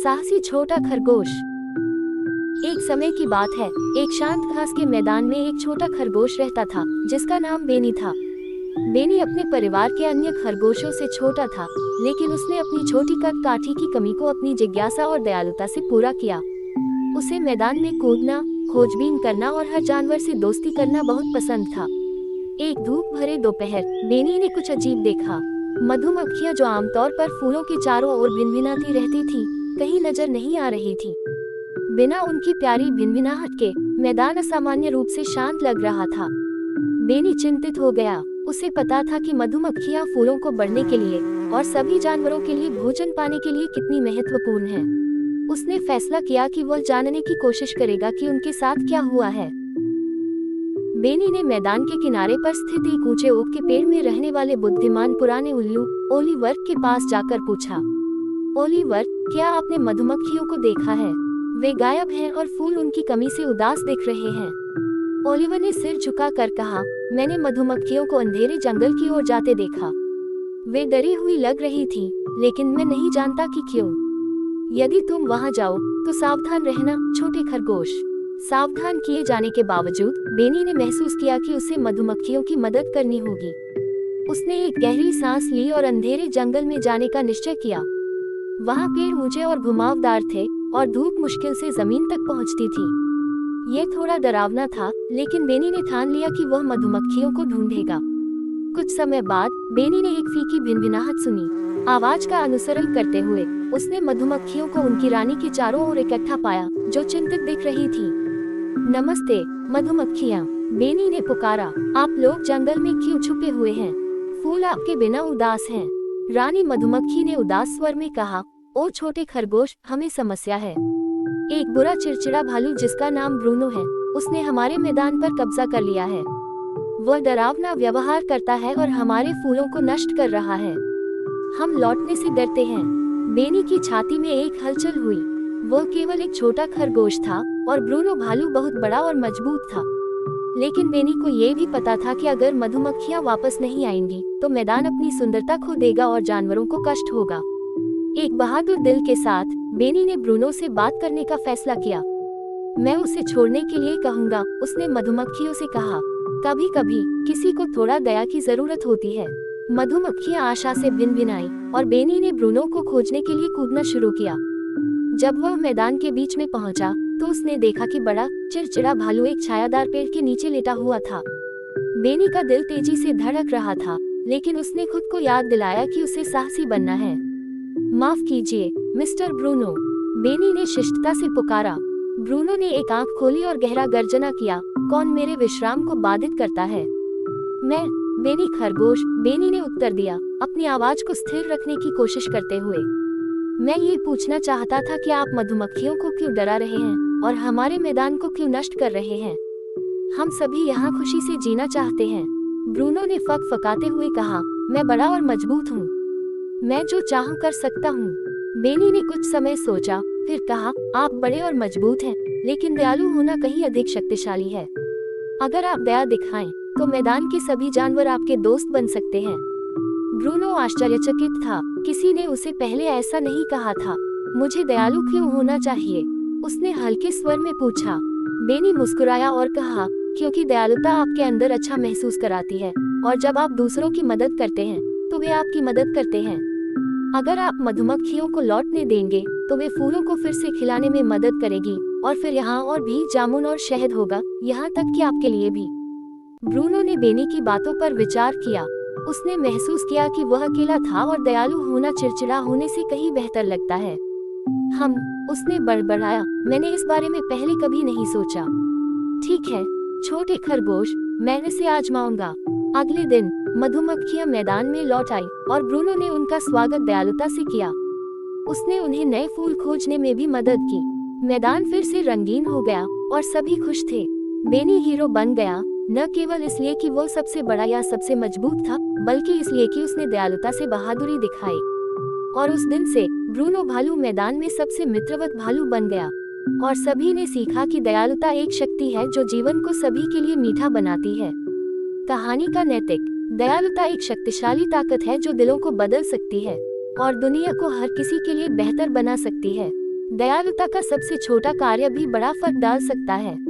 साहसी छोटा खरगोश। एक समय की बात है, एक शांत घास के मैदान में एक छोटा खरगोश रहता था जिसका नाम बेनी था। बेनी अपने परिवार के अन्य खरगोशों से छोटा था, लेकिन उसने अपनी छोटी कद काठी की कमी को अपनी जिज्ञासा और दयालुता से पूरा किया। उसे मैदान में कूदना, खोजबीन करना और हर जानवर से दोस्ती करना बहुत पसंद था। एक धूप भरे दोपहर बेनी ने कुछ अजीब देखा। मधुमक्खियां जो आमतौर पर फूलों के चारों ओर भिनभिनाती रहती थी, कहीं नजर नहीं आ रही थी। बिना उनकी प्यारी भिनभिनाहट के मैदान असामान्य रूप से शांत लग रहा था। बेनी चिंतित हो गया। उसे पता था कि मधुमक्खियां फूलों को बढ़ने के लिए और सभी जानवरों के लिए भोजन पाने के लिए कितनी महत्वपूर्ण हैं। उसने फैसला किया कि वह जानने की कोशिश करेगा कि उनके साथ क्या हुआ है। बेनी ने मैदान के किनारे पर स्थित एक ऊंचे ओक के पेड़ में रहने वाले बुद्धिमान पुराने उल्लू ओलिवर के पास जाकर पूछा, ओलिवर, क्या आपने मधुमक्खियों को देखा है? वे गायब हैं और फूल उनकी कमी से उदास दिख रहे हैं। ओलिवर ने सिर झुकाकर कहा, मैंने मधुमक्खियों को अंधेरे जंगल की ओर जाते देखा। वे डरी हुई लग रही थी, लेकिन मैं नहीं जानता कि क्यों। यदि तुम वहां जाओ तो सावधान रहना, छोटे खरगोश। सावधान किए जाने के बावजूद बेनी ने महसूस किया कि उसे मधुमक्खियों की मदद करनी होगी। उसने एक गहरी सांस ली और अंधेरे जंगल में जाने का निश्चय किया। वहां पेड़ ऊंचे और घुमावदार थे और धूप मुश्किल से जमीन तक पहुंचती थी। ये थोड़ा डरावना था, लेकिन बेनी ने ठान लिया कि वह मधुमक्खियों को ढूंढेगा। कुछ समय बाद बेनी ने एक फीकी भिनभिनाहट सुनी। आवाज का अनुसरण करते हुए उसने मधुमक्खियों को उनकी रानी के चारों ओर इकट्ठा पाया, जो चिंतित दिख रही थी। नमस्ते मधुमक्खियाँ, बेनी ने पुकारा, आप लोग जंगल में क्यों छुपे हुए हैं? फूल आपके बिना उदास हैं। रानी मधुमक्खी ने उदास स्वर में कहा, ओ छोटे खरगोश, हमें समस्या है। एक बुरा चिड़चिड़ा भालू जिसका नाम ब्रूनो है, उसने हमारे मैदान पर कब्जा कर लिया है। वह डरावना व्यवहार करता है और हमारे फूलों को नष्ट कर रहा है। हम लौटने से डरते हैं। बेनी की छाती में एक हलचल हुई। वह केवल एक छोटा खरगोश था और ब्रूनो भालू बहुत बड़ा और मजबूत था। लेकिन बेनी को ये भी पता था कि अगर मधुमक्खियां वापस नहीं आएंगी तो मैदान अपनी सुंदरता खो देगा और जानवरों को कष्ट होगा। एक बहादुर दिल के साथ बेनी ने ब्रूनो से बात करने का फैसला किया। मैं उसे छोड़ने के लिए कहूँगा, उसने मधुमक्खियों से कहा। कभी कभी किसी को थोड़ा दया की जरूरत होती है। मधुमक्खियां आशा से भिनभिनाई और बेनी ने ब्रूनो को खोजने के लिए कूदना शुरू किया। जब वह मैदान के बीच में पहुंचा तो उसने देखा कि बड़ा चिड़चिड़ा भालू एक छायादार पेड़ के नीचे लेटा हुआ था। बेनी का दिल तेजी से धड़क रहा था, लेकिन उसने खुद को याद दिलाया कि उसे साहसी बनना है। माफ कीजिए मिस्टर ब्रूनो, बेनी ने शिष्टता से पुकारा। ब्रूनो ने एक आंख खोली और गहरा गर्जना किया, कौन मेरे विश्राम को बाधित करता है? मैं, बेनी खरगोश, बेनी ने उत्तर दिया, अपनी आवाज को स्थिर रखने की कोशिश करते हुए। मैं ये पूछना चाहता था कि आप मधुमक्खियों को क्यों डरा रहे हैं और हमारे मैदान को क्यों नष्ट कर रहे हैं? हम सभी यहाँ खुशी से जीना चाहते हैं। ब्रूनो ने फकफकाते हुए कहा, मैं बड़ा और मजबूत हूँ। मैं जो चाहूँ कर सकता हूँ। बेनी ने कुछ समय सोचा, फिर कहा, आप बड़े और मजबूत हैं, लेकिन दयालु होना कहीं अधिक शक्तिशाली है। अगर आप दया दिखाएं तो मैदान के सभी जानवर आपके दोस्त बन सकते हैं। ब्रूनो आश्चर्यचकित था। किसी ने उसे पहले ऐसा नहीं कहा था। मुझे दयालु क्यों होना चाहिए? उसने हल्के स्वर में पूछा। बेनी मुस्कुराया और कहा, क्योंकि दयालुता आपके अंदर अच्छा महसूस कराती है और जब आप दूसरों की मदद करते हैं तो वे आपकी मदद करते हैं। अगर आप मधुमक्खियों को लौटने देंगे तो वे फूलों को फिर से खिलाने में मदद करेगी और फिर यहाँ और भी जामुन और शहद होगा, यहाँ तक कि आपके लिए भी। ब्रूनो ने बेनी की बातों पर विचार किया। उसने महसूस किया कि वह अकेला था और दयालु होना चिड़चिड़ा होने से कहीं बेहतर लगता है। उसने बड़बड़ाया, मैंने इस बारे में पहले कभी नहीं सोचा। ठीक है छोटे खरगोश, मैं इसे आजमाऊंगा। अगले दिन मधुमक्खियां मैदान में लौट आई और ब्रूनो ने उनका स्वागत दयालुता से किया। उसने उन्हें नए फूल खोजने में भी मदद की। मैदान फिर से रंगीन हो गया और सभी खुश थे। बेनी हीरो बन गया, न केवल इसलिए कि वो सबसे बड़ा या सबसे मजबूत था, बल्कि इसलिए कि उसने दयालुता से बहादुरी दिखाई। और उस दिन से ब्रूनो भालू मैदान में सबसे मित्रवत भालू बन गया और सभी ने सीखा कि दयालुता एक शक्ति है जो जीवन को सभी के लिए मीठा बनाती है। कहानी का नैतिक, दयालुता एक शक्तिशाली ताकत है जो दिलों को बदल सकती है और दुनिया को हर किसी के लिए बेहतर बना सकती है। दयालुता का सबसे छोटा कार्य भी बड़ा फर्क डाल सकता है।